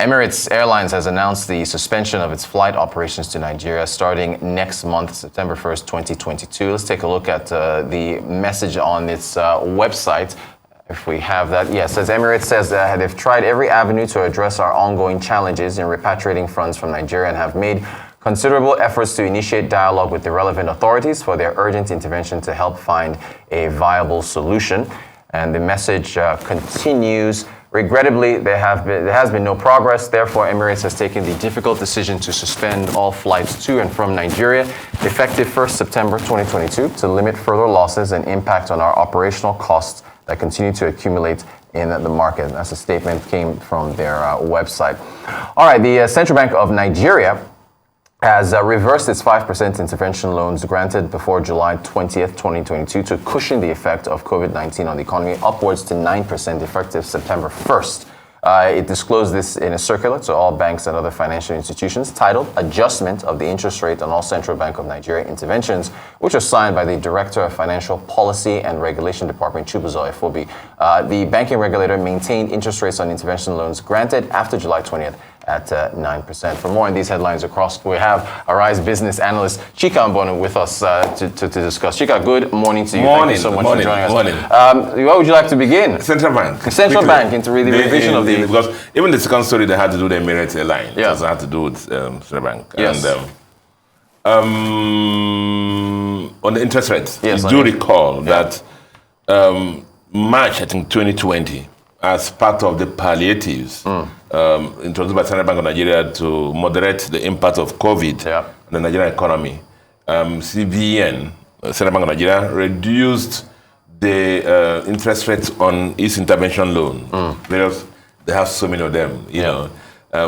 Emirates Airlines has announced the suspension of its flight operations to Nigeria starting next month, September 1st, 2022. Let's take a look at the message on its website. If we have that, yes, as Emirates says that they've tried every avenue to address our ongoing challenges in repatriating funds from Nigeria and have made considerable efforts to initiate dialogue with the relevant authorities for their urgent intervention to help find a viable solution. And the message continues. Regrettably, there has been no progress. Therefore, Emirates has taken the difficult decision to suspend all flights to and from Nigeria, effective 1st September 2022, to limit further losses and impact on our operational costs that continue to accumulate in the market. That's a statement came from their website. All right, the Central Bank of Nigeria has reversed its 5% intervention loans granted before July 20th, 2022 to cushion the effect of COVID-19 on the economy upwards to 9% effective September 1st. It disclosed this in a circular to all banks and other financial institutions titled Adjustment of the Interest Rate on All Central Bank of Nigeria Interventions, which was signed by the Director of Financial Policy and Regulation Department, Chubuzo Efobi. The banking regulator maintained interest rates on intervention loans granted after July 20th at 9%. For more on these headlines across, we have Arise business analyst Chika Mbonu with us to discuss. Chika, good morning to you. Morning. Thank you so much for joining us. Morning. Where would you like to begin? Central Bank. Central Bank into the revision of the... Because even the second story, they had to do the Emirates airline. Yeah. It also had to do with Central Bank. Yes. And on the interest rates, Yes, you do recall that March, I think, 2020, as part of the palliatives introduced by Central Bank of Nigeria to moderate the impact of COVID on the Nigerian economy, CBN, Central Bank of Nigeria, reduced the interest rates on its intervention loan. Because they have so many of them, you know,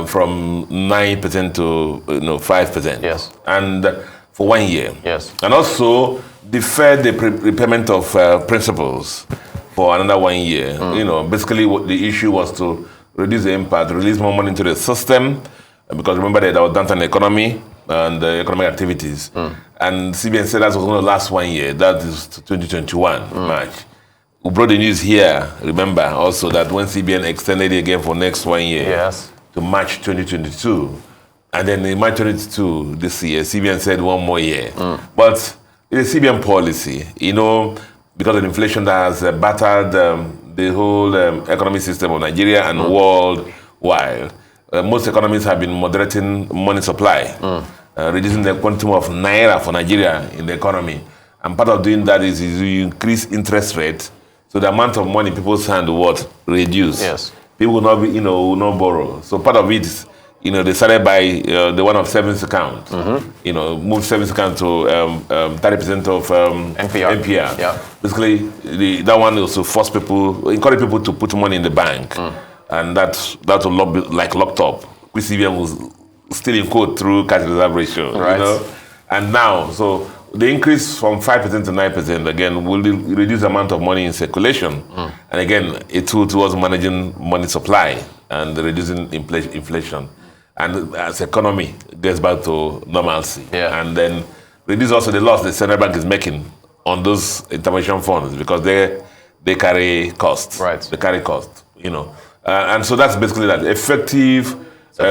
from 9% to 5%. Yes. And for 1 year. Yes. And also deferred the repayment of principals for another 1 year. You know, basically what the issue was to reduce the impact, release more money into the system, because remember that was downturn economy and economic activities. And CBN said that was going to last 1 year. That is 2021, March. We brought the news here, remember, also that when CBN extended it again for next 1 year to March 2022, and then in March 2022 this year, CBN said 1 more year. But it's a CBN policy, you know, because of inflation that has battered the whole economic system of Nigeria and worldwide. Most economies have been moderating money supply, reducing the quantum of naira for Nigeria in the economy. And part of doing that is you increase interest rate, so the amount of money people's hand will reduce. Yes. People will not be, will not borrow. So part of it is, they started by the one of savings account. Moved savings account to 30% of NPR. Yeah. Basically, that one is to force people, encourage people to put money in the bank, and that will not be like locked up. Which CBN was still in quote through cash reserve ratio. Right. And now, so the increase from 5% to 9% again will reduce the amount of money in circulation, and again, a tool towards managing money supply and reducing inflation. And as economy gets back to normalcy, and then reduce also the loss the central bank is making on those intervention funds, because they carry costs. Right. They carry cost, and so that's basically that effective. For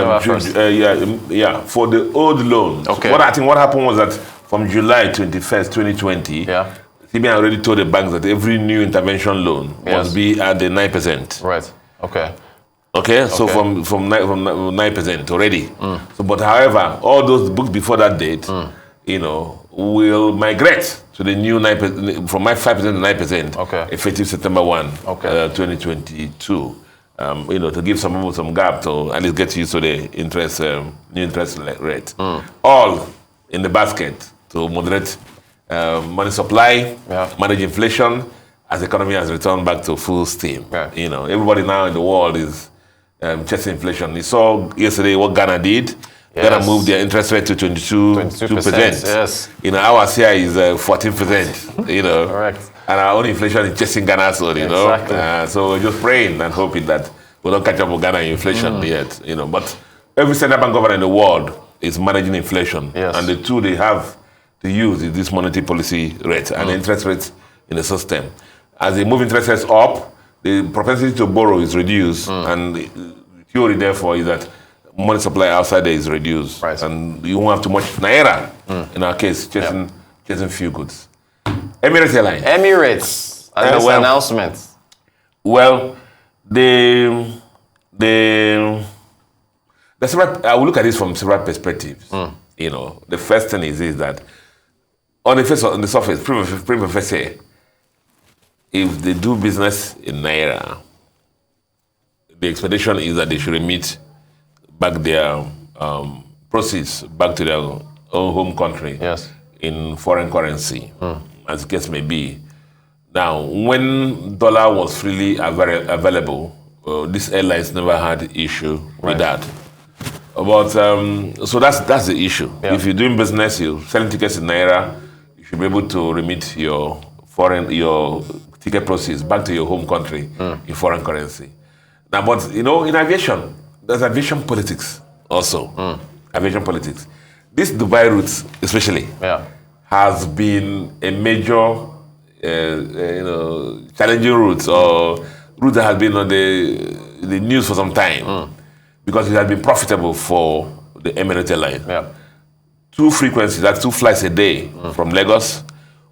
the old loans. Okay. What happened was that from July 21st, 2020, CBN already told the banks that every new intervention loan must be at the 9%. Right. Okay, so from 9% already. So, but however, all those books before that date, will migrate to the new 9%, from 5% to 9%, effective September 1, 2022. To give some people some gap to at least get used to the interest, new interest rate. All in the basket to moderate money supply, manage inflation, as the economy has returned back to full steam. Everybody now in the world is chasing inflation. You saw yesterday what Ghana did. Ghana moved their interest rate to 22%. Yes. Our CI is 14%. Correct. And our own inflation is chasing Ghana, Exactly. So we're just praying and hoping that we don't catch up with Ghana inflation yet. But every central bank governor in the world is managing inflation, and the tool they have to use is this monetary policy rate and the interest rates in the system. As they move interest rates up, the propensity to borrow is reduced, and theory, therefore, is that money supply outside there is reduced. Right. And you won't have too much naira, in our case, chasing few goods. Emirates Airlines. Emirates. And this announcement. Well, I will look at this from several perspectives. You know, the first thing is that on the surface, prima facie, if they do business in naira, the expectation is that they should remit back their proceeds back to their own home country in foreign currency, as the case may be. Now, when dollar was freely available, these airlines never had issue with that. But so that's the issue. If you're doing business, you're selling tickets in naira, you should be able to remit your ticket proceeds back to your home country in foreign currency. Now, but you know, in aviation, there's aviation politics also. Aviation politics. This Dubai route, especially, has been a major, challenging route, or route that has been on the news for some time, because it has been profitable for the Emirates airline. 2 frequencies, that's 2 flights a day from Lagos,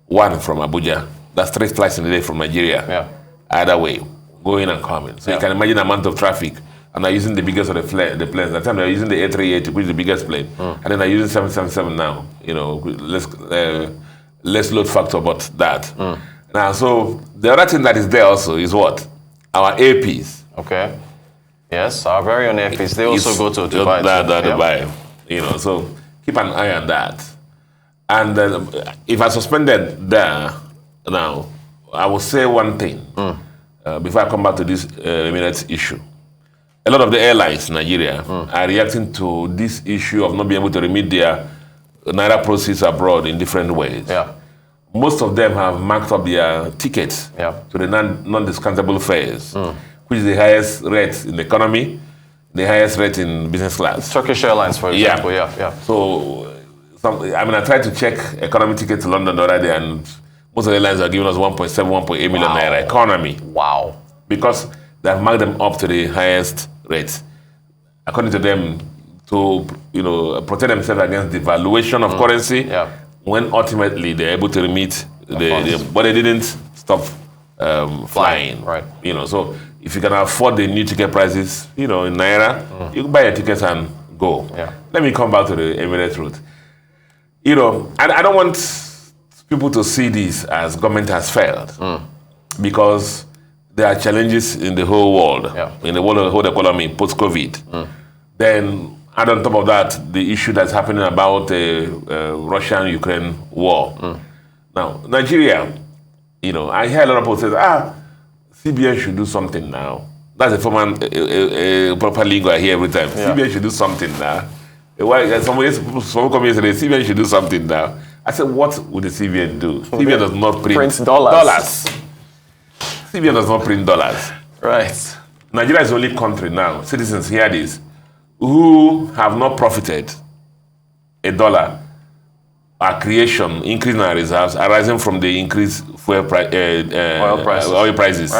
1 from Abuja. That's 3 flights in a day from Nigeria. Either way, going and coming. So you can imagine the amount of traffic. And they're using the biggest of the planes. At the time they're using the A380, which is the biggest plane. And then they're using 777 now. You know, less load factor, but that. Now, so the other thing that is there also is what? Our APs. Okay. Yes, our very own APs. They also go to Dubai. Dubai. You know, so keep an eye on that. And if I suspended there, now, I will say one thing before I come back to this Emirates issue. A lot of the airlines in Nigeria are reacting to this issue of not being able to remit their naira proceeds abroad in different ways. Most of them have marked up their tickets to the non-discountable fares, which is the highest rate in the economy, the highest rate in business class. Turkish Airlines, for example, So, I tried to check economy tickets to London the other day, and most of the airlines are giving us 1.7, 1.8 million naira economy. Wow. Because they have marked them up to the highest rates, according to them, to protect themselves against the valuation of currency. When ultimately they're able to remit but they didn't stop flying. Right. So if you can afford the new ticket prices, in naira, you can buy your tickets and go. Let me come back to the Emirates route. I don't want people to see this as government has failed, because there are challenges in the whole world, in the whole economy post-COVID. Then add on top of that the issue that's happening about the Russian-Ukraine war. Now, Nigeria, I hear a lot of people say, CBN should do something now. That's a formal, proper lingo I hear every time. CBN should do something now. Someone come yesterday, CBN should do something now. I said, what would the CBN do? CBN does not print dollars. CBN does not print dollars. Right. Nigeria is the only country now, citizens hear this, who have not profited a dollar creation, increase in our reserves arising from the increased oil prices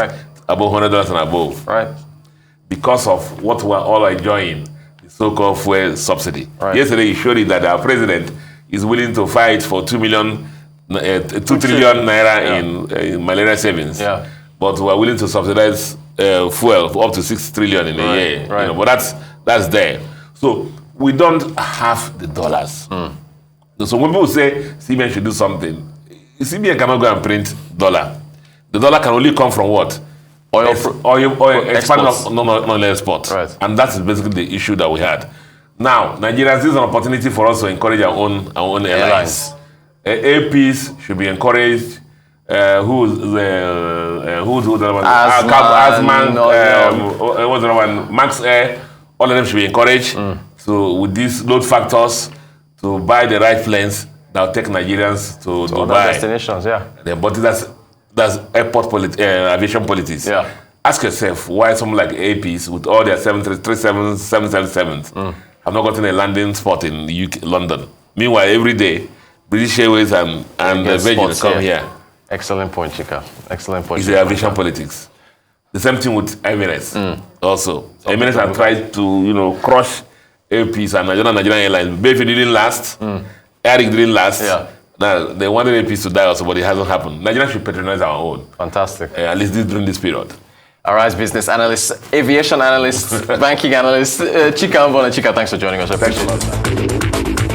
above $100 and above. Right. Because of what we're all enjoying, the so-called fuel subsidy. Right. Yesterday, he showed it that our president is willing to fight for 2 trillion naira in malaria savings. But we're willing to subsidize fuel for up to 6 trillion in a year. Right. But that's there. So we don't have the dollars. So when people say CBN should do something, CBN cannot go and print dollar. The dollar can only come from what? Oil export, non export. Right. And that's basically the issue that we had. Now, Nigerians, this is an opportunity for us to encourage our own airlines. APs should be encouraged. Who's the one? What's the one? Max Air. All of them should be encouraged. So with these load factors, to buy the right planes that will take Nigerians to Dubai. Other destinations, But that's airport aviation politics. Ask yourself why someone like APs with all their 737s, 777s have not gotten a landing spot in the UK, London. Meanwhile, every day, British Airways and the Virgin come here. Excellent point, Chika. Excellent point. It's the aviation politics. The same thing with Emirates also. Emirates have tried to, crush APs and Nigerian Airlines. Bayfi didn't last. Eric didn't last. Yeah. Now, they wanted APs to die also, but it hasn't happened. Nigeria should patronize our own. Fantastic. At least during this period. All right, business analysts, aviation analysts, banking analysts, Chika Mbonu. Chika, thanks for joining us. I appreciate it.